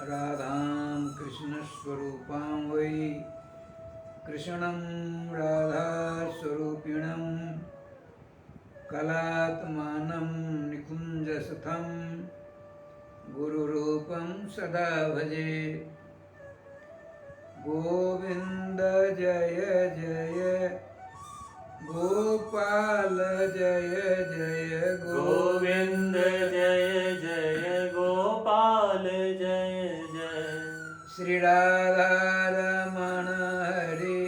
राधां कृष्णस्वरूपां वै कृष्णं राधास्वरूपिणं कलात्मानं निकुञ्जसुतं गुरुरूपं सदा भजे। गोविंद जय जय गोपाल जय जय गोविंद जय जय गोपाल जय जय। श्री राधा रमण हरे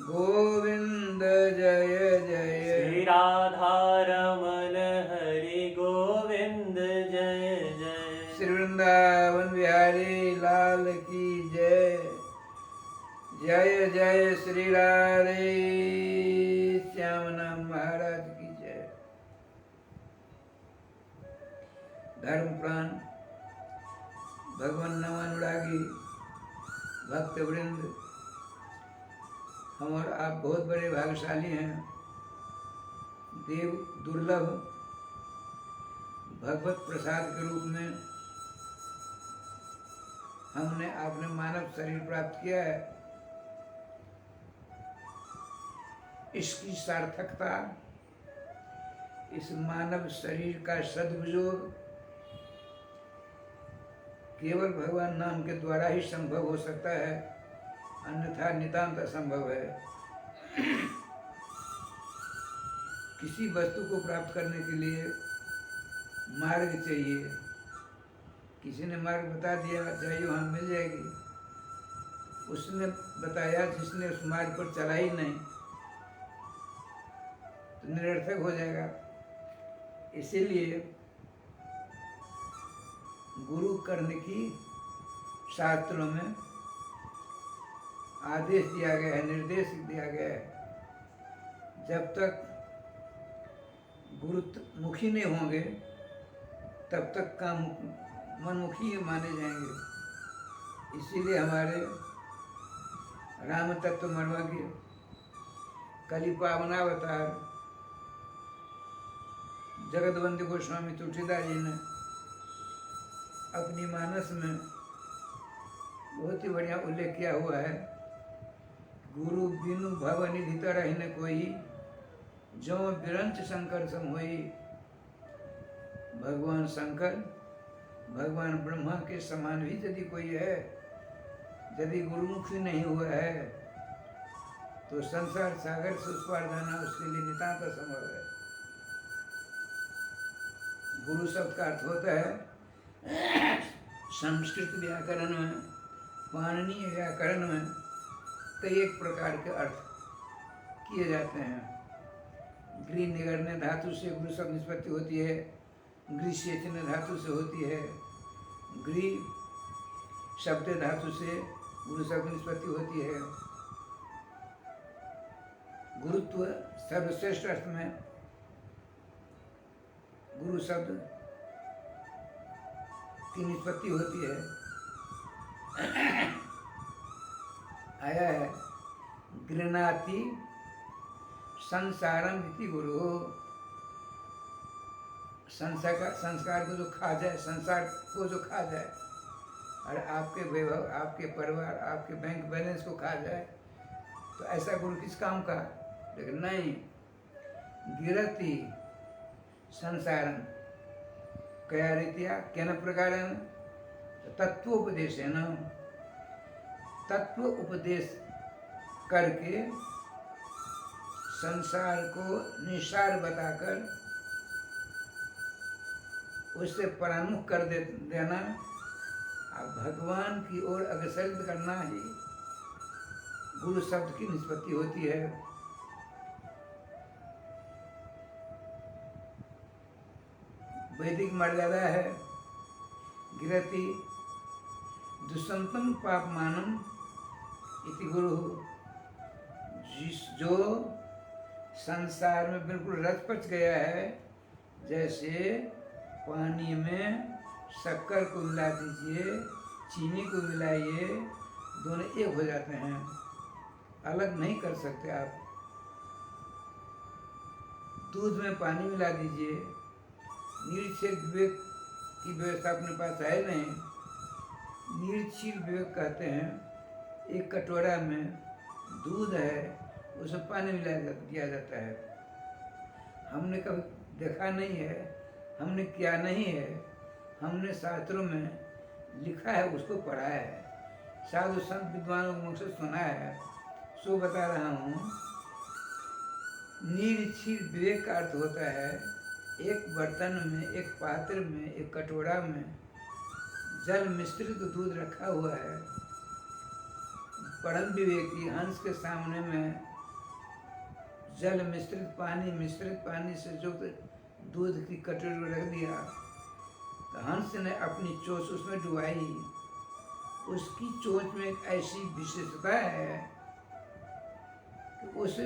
गोविंद जय जय। श्री राधा रमण हरि गोविंद जय जय। श्री वृंदावन बिहारी लाल की जय। जय जय श्री राधे श्यामनाम महाराज की जय। धर्म प्राण भगवान नवानुरागी भक्त वृंद, हम और आप बहुत बड़े भाग्यशाली हैं। देव दुर्लभ भगवत प्रसाद के रूप में हमने आपने मानव शरीर प्राप्त किया है। इसकी सार्थकता, इस मानव शरीर का सदुपयोग केवल भगवान नाम के द्वारा ही संभव हो सकता है, अन्यथा नितांत असंभव है। किसी वस्तु को प्राप्त करने के लिए मार्ग चाहिए। किसी ने मार्ग बता दिया, जाइए वहाँ मिल जाएगी। उसने बताया, जिसने उस मार्ग पर चला ही नहीं तो निरर्थक हो जाएगा। इसीलिए गुरु करने की शास्त्रों में आदेश दिया गया है, निर्देश दिया गया है। जब तक गुरु मुखी नहीं होंगे तब तक काम मनमुखी माने जाएंगे। इसीलिए हमारे राम तत्व मर्मज्ञ कलि पावनावतार जगतवंद्य गोस्वामी तुलसीदास जी ने अपनी मानस में बहुत ही बढ़िया उल्लेख किया हुआ है। गुरु बिनु भव निधि तरहि न कोई, जो बिरंच शंकर सम होई। भगवान शंकर, भगवान ब्रह्मा के समान भी यदि कोई है, यदि गुरुमुखी नहीं हुआ है तो संसार सागर से उस पार जाना उसके लिए नितांत असंभव है। गुरु शब्द का अर्थ होता है संस्कृत व्याकरण में, पाणिनीय व्याकरण में कई एक प्रकार के अर्थ किए जाते हैं। गृह निगरने धातु से गुरु शब्द निष्पत्ति होती है, गृह सेचने धातु से होती है, गृह शब्द धातु से गुरु शब्द निष्पत्ति होती है। गुरुत्व सर्वश्रेष्ठ अर्थ में गुरु शब्द की निष्पत्ति होती है। आया है गृह्णाति संसारम इति गुरु। संस्कार को जो खा जाए, संसार को जो खा जाए और आपके वैभव, आपके परिवार, आपके बैंक बैलेंस को खा जाए तो ऐसा गुरु किस काम का। लेकिन नहीं, गिरती संसारम कया रीत्या केन प्रकारेण तत्वोपदेशेन, तत्व उपदेश करके संसार को निसार बताकर उससे परामुख कर देना, भगवान की ओर अग्रसर करना ही गुरु शब्द की निष्पत्ति होती है। वैदिक मर्यादा है गिरति दुष्संतम पापमानम इति गुरु। जो संसार में बिल्कुल रच पच गया है, जैसे पानी में शक्कर को मिला दीजिए, चीनी को मिलाइए, दोनों एक हो जाते हैं, अलग नहीं कर सकते आप। दूध में पानी मिला दीजिए, निरीक्षक विवेक की व्यवस्था अपने पास है नहीं, निर्शील विवेक कहते हैं, एक कटोरा में दूध है, उसमें पानी दिया जाता है। हमने कभी देखा नहीं है, हमने किया नहीं है, हमने शास्त्रों में लिखा है, उसको पढ़ा है, साधु संत विद्वानों के मुख से सुना है, सो बता रहा हूँ। निर्शील विवेक का अर्थ होता है एक बर्तन में, एक पात्र में, एक कटोरा में जल मिश्रित दूध रखा हुआ है। परम विवेकी हंस के सामने में जल मिश्रित पानी से जो दूध की कटोरी में रख दिया, तो हंस ने अपनी चोंच उसमें डुबाई। उसकी चोंच में एक ऐसी विशेषता है कि उस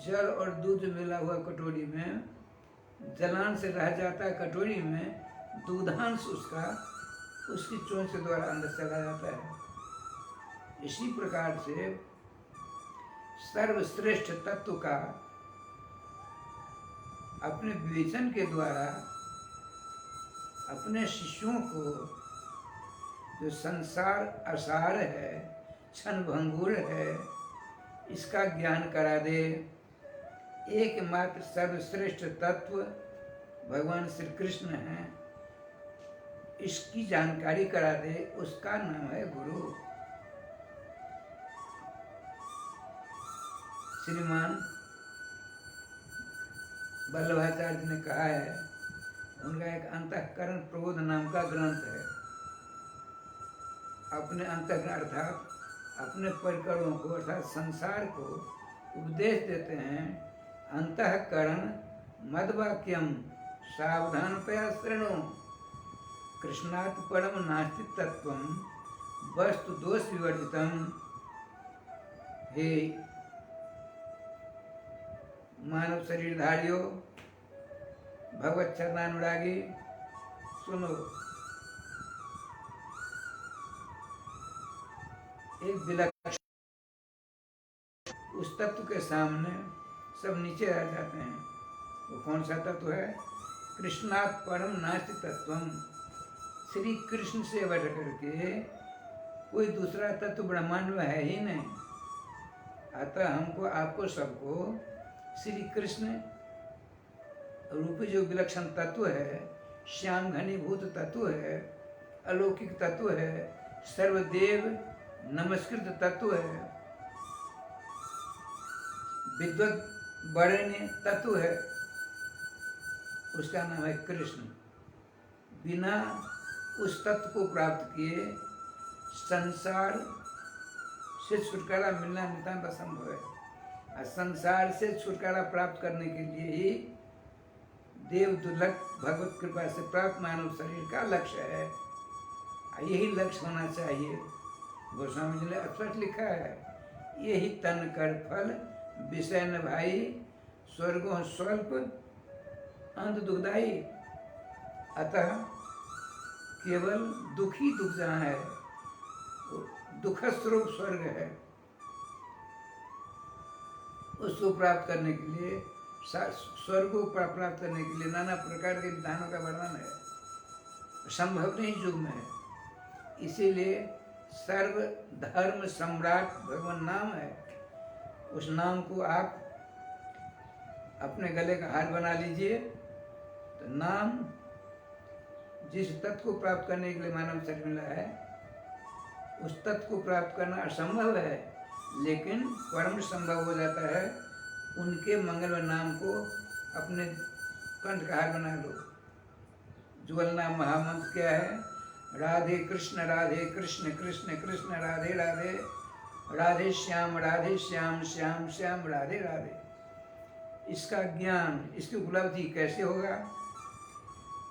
जल और दूध मिला हुआ कटोरी में जलांश से रह जाता है, कटोरी में दूधांश उसकी चोंच के द्वारा अंदर चला जाता है। इसी प्रकार से सर्वश्रेष्ठ तत्व का अपने विवेचन के द्वारा अपने शिष्यों को जो संसार असार है, क्षणभंगुर है, इसका ज्ञान करा दे। एकमात्र सर्वश्रेष्ठ तत्व भगवान श्री कृष्ण हैं, इसकी जानकारी करा दे, उसका नाम है गुरु। श्रीमान वल्लभाचार्य ने कहा है, उनका एक अंतःकरण प्रबोध नाम का ग्रंथ है। अपने अंतःकरण अर्थात अपने परिकरों को, अर्थात संसार को उपदेश देते हैं। अंतःकरण मद्वाक्यम सावधानतया शृणु, कृष्णात् परम नास्ति तत्वम वस्तु दोष विवर्जितम। हे मानव शरीरधारियों, भगवत चरणानुरागी, सुनो। एक विलक्षण उस तत्व के सामने सब नीचे रह जाते हैं। वो कौन सा तत्व है? कृष्णात् परम नास्ति तत्वम। श्री कृष्ण से बढ़ करके कोई दूसरा तत्व ब्रह्मांड में है ही नहीं। अतः हमको, आपको, सबको श्री कृष्ण रूपी जो विलक्षण तत्व है, श्याम घनीभूत तत्व है, अलौकिक तत्व है, सर्वदेव नमस्कृत तत्व है, विद्वत वरेण्य तत्व है, उसका नाम है कृष्ण। बिना उस तत्व को प्राप्त किए संसार से छुटकारा मिलना नितांत असंभव है। और संसार से छुटकारा प्राप्त करने के लिए ही देव दुर्लभ भगवत कृपा से प्राप्त मानव शरीर का लक्ष्य है। यही लक्ष्य होना चाहिए। गोस्वामी जी ने स्पष्ट लिखा है, यही तन कर फल विषय न भाई, स्वर्गों स्वल्प अंत दुखदाई। अतः केवल दुखी दुख जहाँ है, दुख स्वरूप स्वर्ग है। उसको प्राप्त करने के लिए, स्वर्ग को प्राप्त करने के लिए नाना प्रकार के विधानों का वर्णन है, संभव नहीं युग में है। इसीलिए सर्व धर्म सम्राट भगवान नाम है। उस नाम को आप अपने गले का हार बना लीजिए। तो नाम जिस तत्व को प्राप्त करने के लिए मानव शरीर मिला है, उस तत्व को प्राप्त करना असंभव है, लेकिन परम संभव हो जाता है। उनके मंगलमय नाम को अपने कंठ का हार बना लो। ज्वलना महामंत्र क्या है? राधे कृष्ण कृष्ण कृष्ण राधे राधे, राधे श्याम श्याम श्याम राधे राधे। इसका ज्ञान, इसकी उपलब्धि कैसे होगा?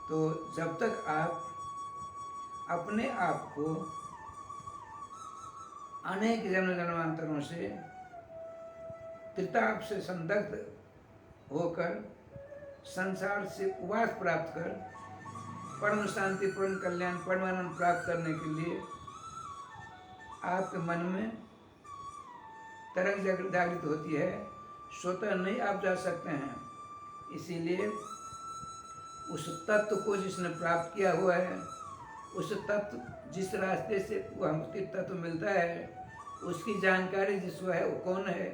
तो जब तक आप अपने आप को अनेक जन्म जन्मांतरों से त्रिताप से संदग्ध होकर संसार से उबास प्राप्त कर परम शांति, परम कल्याण, परमानंद प्राप्त करने के लिए आपके मन में तरंग जागृत होती है। स्वतः नहीं आप जा सकते हैं। इसीलिए उस तत्व को जिसने प्राप्त किया हुआ है, उस तत्व जिस रास्ते से वो हमको तत्व मिलता है उसकी जानकारी जिसको है वो कौन है?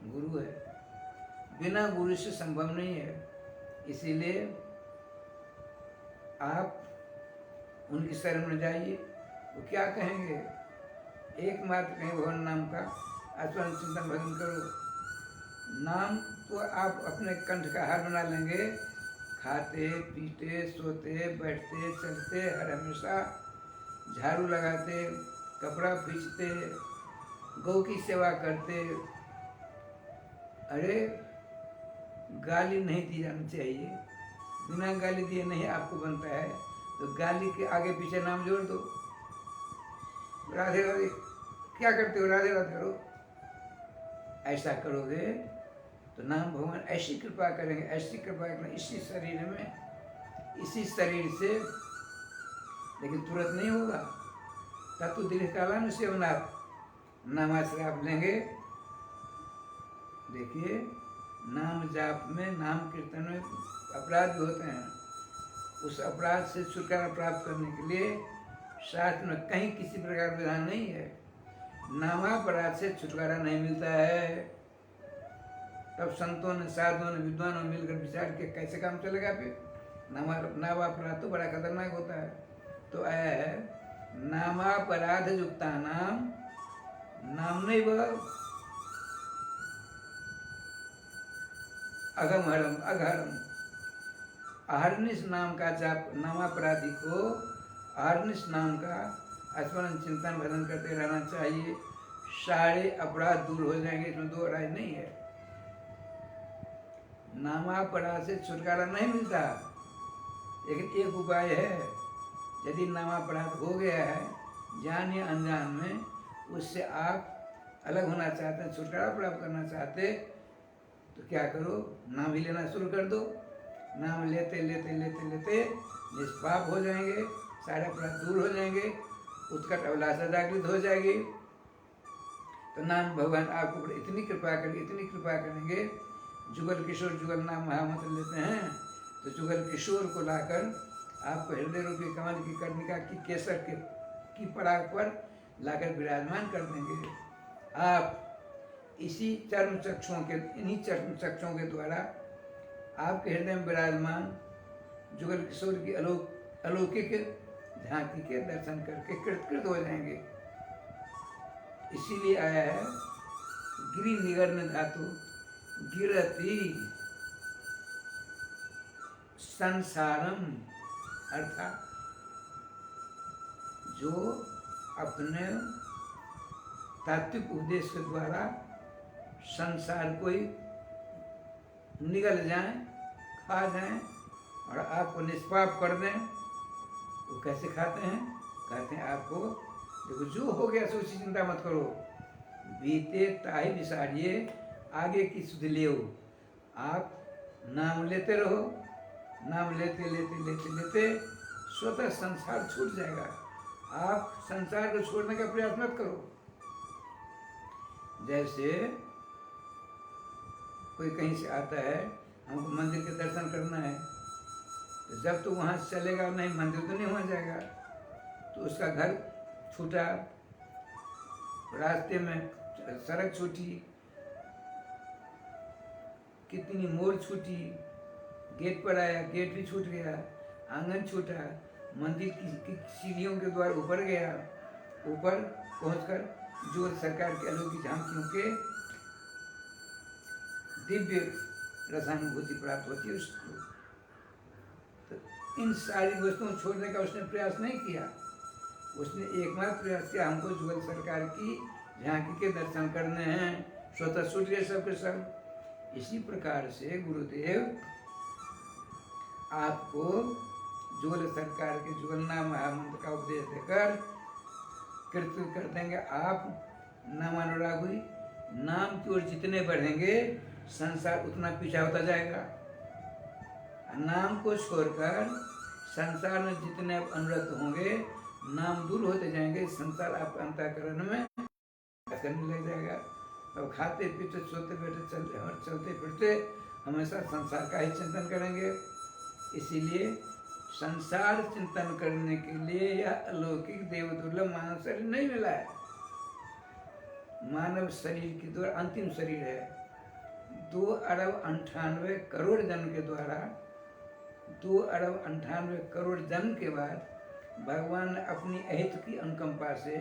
गुरु है। बिना गुरु से संभव नहीं है। इसीलिए आप उनकी शरण में जाइए। वो क्या कहेंगे? एकमात्र कहें भगवान नाम का आचरण चिंतन भजन करो। नाम को आप अपने कंठ का हार बना लेंगे। खाते पीते सोते बैठते चलते हर हमेशा झाड़ू लगाते, कपड़ा खींचते, गौ की सेवा करते। अरे गाली नहीं दी जानी चाहिए। बिना गाली दिए नहीं आपको बनता है, तो गाली के आगे पीछे नाम जोड़ दो। राधे राधे क्या करते हो? राधे राधे करो। ऐसा करोगे तो नाम भगवान ऐसी कृपा करेंगे, ऐसी कृपा करेंगे इसी शरीर में, इसी शरीर से। लेकिन तुरंत नहीं होगा। तत्व दीर्घ कालान सेवनाथ नामाश्रय आप लेंगे। देखिए नाम जाप में, नाम कीर्तन में अपराध भी होते हैं। उस अपराध से छुटकारा प्राप्त करने के लिए शास्त्र में कहीं किसी प्रकार विधान नहीं है। नामापराध से छुटकारा नहीं मिलता है। तब संतों ने, साधुओं ने, विद्वानों ने मिलकर विचार किया कैसे काम चलेगा। फिर नामापराध तो बड़ा खतरनाक होता है। तो आया है नामापराध युक्ता नाम नहीं वह अगम हरम अघरम। अहर्निश नाम का जाप, नामापराधी को अहर्निश नाम का स्मरण चिंतन भजन करते रहना चाहिए। सारे अपराध दूर हो जाएंगे, इसमें दो राय नहीं है। नामापराध से छुटकारा नहीं मिलता, लेकिन एक उपाय है। यदि नामापराध हो गया है जान या अनजान में, उससे आप अलग होना चाहते हैं, छुटकारा प्राप्त करना चाहते, तो क्या करो? नाम ही लेना शुरू कर दो। नाम लेते लेते लेते लेते निष्पाप हो जाएंगे, सारे अपराध दूर हो जाएंगे, उत्कट अभिलाषा जागृत हो जाएगी। तो नाम भगवान आपको इतनी कृपा करेंगे, इतनी कृपा करेंगे। जुगल किशोर, जुगल नाम महामंत्र लेते हैं, तो जुगल किशोर को लाकर आपको हृदय रूपी कमल की कर्णिका की केसर की पराग पर लाकर विराजमान कर देंगे। आप इसी चर्म चक्षुओं के, इन्हीं चर्म चक्षुओं के द्वारा आपके हृदय में विराजमान जुगल किशोर की अलौकिक झांकी के दर्शन करके कृतकृत हो जाएंगे। इसीलिए आया है गिरि निगर्न धातु गिरती संसारम, अर्थात जो अपने तात्विक उपदेश के द्वारा संसार को ही निगल जाएं, खा जाएं और आपको निष्पाप कर दें। वो कैसे खाते हैं? कहते हैं आपको देखो जो हो गया सो उसकी चिंता मत करो, बीते ताही विसारिए, आगे की सुध लियो। आप नाम लेते रहो, नाम लेते लेते लेते लेते स्वतः संसार छूट जाएगा। आप संसार को छोड़ने का प्रयास मत करो। जैसे कोई कहीं से आता है, हमको मंदिर के दर्शन करना है, तो जब तो वहाँ से चलेगा नहीं, मंदिर तो नहीं वहाँ जाएगा, तो उसका घर छूटा, रास्ते में सड़क छूटी, कितनी मोड़ छूटी, गेट पर आया, गेट भी छूट गया, आंगन छूटा, मंदिर की सीढ़ियों के द्वारा ऊपर गया, ऊपर पहुंचकर जो सरकार की अलौकिक झांकियों के दिव्य रसानुभूति प्राप्त होती है उसको। तो इन सारी वस्तुओं छोड़ने का उसने प्रयास नहीं किया। उसने एकमात्र प्रयास किया, हमको जुगल सरकार की झांकी के दर्शन करने हैं, स्वतः छूट गए सब के सब। इसी प्रकार से गुरुदेव आपको जुगल सरकार के जुगलनाम महामंत्र का उपदेश देकर कृत कर देंगे। आप नामानुराग हुई, नाम की ओर जितने बढ़ेंगे संसार उतना पीछा होता जाएगा। नाम को छोड़कर संसार में जितने आप अनुरक्त होंगे, नाम दूर होते जाएंगे, संसार आपके अंतःकरण में करने लग जाएगा। अब खाते पीते सोते बैठे चलते फिरते हमेशा संसार का ही चिंतन करेंगे। इसीलिए संसार चिंतन करने के लिए यह अलौकिक देवदुर्लभ मानव शरीर नहीं मिला है। मानव शरीर की द्वारा अंतिम शरीर है। 2,98,00,00,000 जन्म के द्वारा 2,98,00,00,000 जन्म के बाद भगवान ने अपनी अहित की अनुकंपा से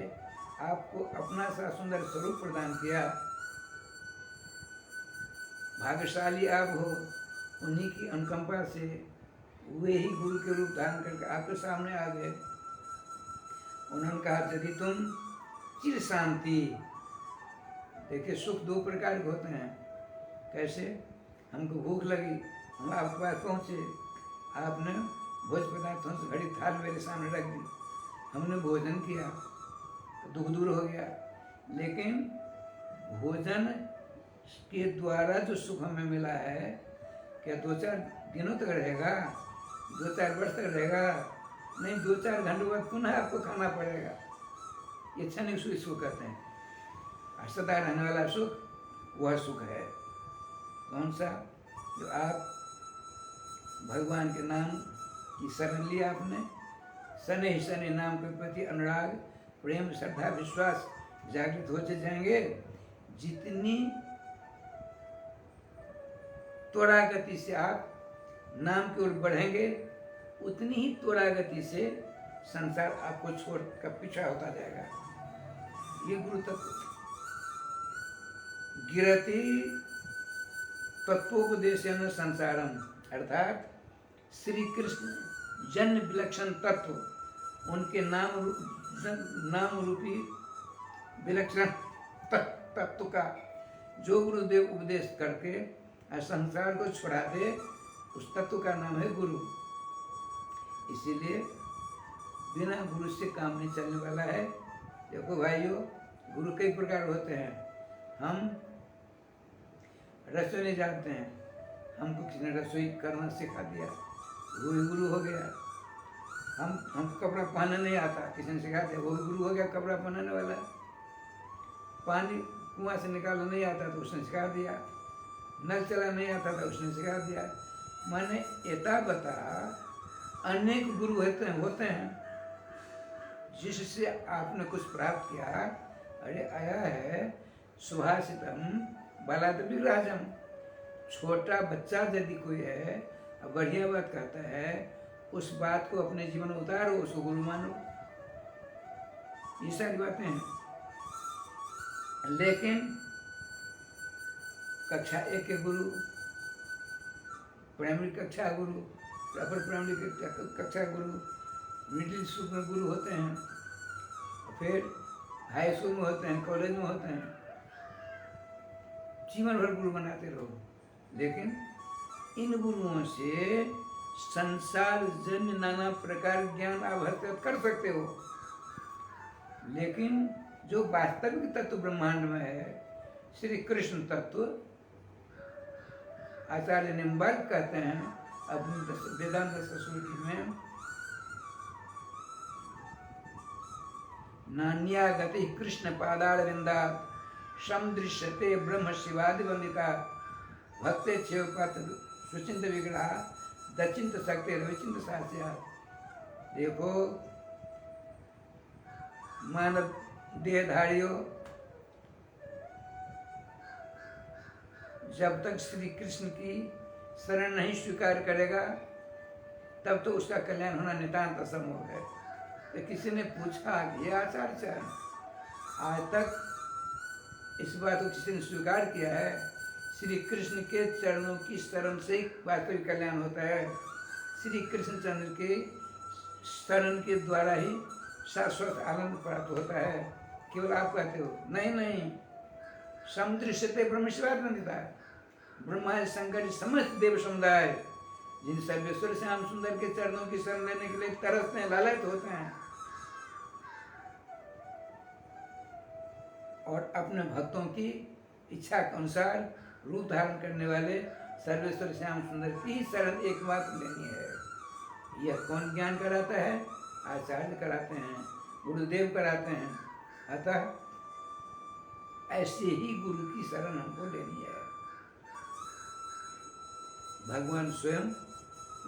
आपको अपना सा सुंदर स्वरूप प्रदान किया। भाग्यशाली आप हो, उन्हीं की अनुकंपा से वे ही गुरु के रूप धारण करके आपके सामने आ गए। उन्होंने कहा यदि तुम चिर शांति, देखिए सुख दो प्रकार के होते हैं। कैसे? हमको भूख लगी, हम आपके पास पहुँचे, आपने भोज पदार्थों से भरी थाल मेरे सामने रख दी, हमने भोजन किया तो दुख दूर हो गया। लेकिन भोजन के द्वारा जो सुख हमें मिला है, क्या 2-4 दिनों तक रहेगा? 2-4 वर्ष तक रहेगा? नहीं, 2-4 घंटे बाद पुनः आपको खाना पड़ेगा। ये क्षणिक सुख कहते हैं। सदा रहने वाला सुख वह सुख है। कौन सा? जो आप भगवान के नाम की शरण लिया आपने, शनि ही शनि नाम के प्रति अनुराग, प्रेम, श्रद्धा, विश्वास जागृत होते जाएंगे। जितनी त्वरा गति से आप नाम की ओर बढ़ेंगे, उतनी ही त्वरा गति से संसार आपको छोड़ कर पीछा होता जाएगा। ये गुरु तत्व। गिरति तत्वोपदेशन संसारम, अर्थात श्री कृष्ण जन्य विलक्षण तत्व, उनके नाम रूपी विलक्षण तत्व का जो गुरुदेव उपदेश करके संसार को छुड़ा दे, उस तत्व का नाम है गुरु। इसीलिए बिना गुरु से काम नहीं चलने वाला है। देखो भाइयों, गुरु कई प्रकार होते हैं। हम रसोई नहीं जानते हैं, हमको किसी ने रसोई करना सिखा दिया, वो भी गुरु हो गया। हमको कपड़ा पहनना नहीं आता, किसी ने सिखा दिया, वो भी गुरु हो गया, कपड़ा पहनने वाला। पानी कुआं से निकालना नहीं आता तो उसने सिखा दिया, नल चला नहीं आता था उसने सिखा दिया। माने एता बता अनेक गुरु होते हैं जिससे आपने कुछ प्राप्त किया। अरे आया है सुभाषितम बलाद विराजम, छोटा बच्चा यदि कोई है और बढ़िया बात कहता है, उस बात को अपने जीवन में उतारो, उसको गुरु मानो। ये सारी बातें हैं। लेकिन कक्षा 1 के गुरु, प्राइमरी कक्षा गुरु, अपर प्राइमरी कक्षा गुरु, मिडिल स्कूल में गुरु होते हैं, फिर हाई स्कूल में होते हैं, कॉलेज में होते हैं। जीवन भर गुरु बनाते रहो, लेकिन इन गुरुओं से संसार जन्य नाना प्रकार ज्ञान आप हस्तगत कर सकते हो। लेकिन जो वास्तविक तत्व ब्रह्मांड में है, श्री कृष्ण तत्व, आचार्य निम्बार्क कहते हैं अपनी वेदांत सूत्र में, नान्या गति कृष्ण पादार विंदात समदृश्यते ब्रह्म शिवादि वंदिता भक्ते क्षेवपथ सुचिंत विग्रह दचिंत शक्ति रविचिंत सास्या। देखो मानव देहधारियों, जब तक श्री कृष्ण की शरण नहीं स्वीकार करेगा, तब तो उसका कल्याण होना नितांत असंभव है। तो किसी ने पूछा ये आचार्य, आज तक इस बात को किसी ने स्वीकार किया है, श्री कृष्ण के चरणों की शरण से ही वास्तविक कल्याण होता है। श्री कृष्ण चंद्र के शरण के द्वारा ही शाश्वत आनंद प्राप्त होता है। केवल आप कहते हो नहीं, समदृश्यते ब्रह्मेश्वरानंदिता, ब्रह्मा शंकर समस्त देव समुदाय जिन सर्वेश्वर श्याम सुंदर के चरणों की शरण लेने के लिए तरसते हैं, लालच होते हैं, और अपने भक्तों की इच्छा के अनुसार रूप धारण करने वाले सर्वेश्वर श्याम सुंदर की शरण एकमात्र लेनी है। यह कौन ज्ञान कराता है? आचार्य कराते हैं, गुरुदेव कराते हैं। अतः ऐसे ही गुरु की शरण हमको लेनी है। भगवान स्वयं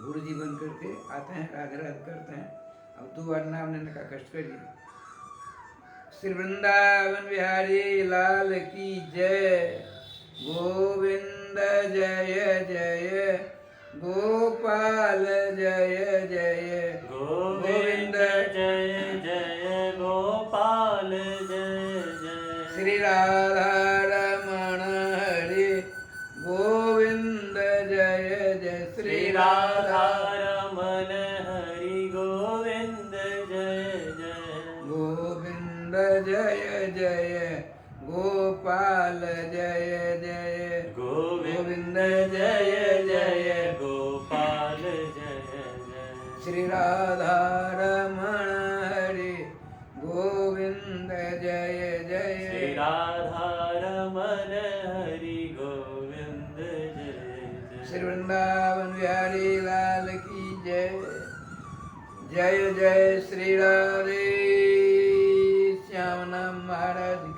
गुरु जी बन करके आते हैं, राधे राधे करते हैं। अब 2 बार नाम लेने का कष्ट करिए। श्री वृंदावन बिहारी लाल की जय। गोविंद जय जय गोपाल जय जय गोविंद जय जय गोपाल जय जय। श्री राधा रमण हरे गोविंद जय जय। श्री राधा रमन हरि गोविंद जय जय। गोविंद जय जय गोपाल जय जय गोविंद जय जय गोपाल जय जय। श्री राधा रमण हरे गोविंद जय जय। श्री राधा रमन हरि गोविंद जय जय। श्री वृंदावन बिहारी लाल की जय। जय जय श्री राधे श्याम नाम महाराज।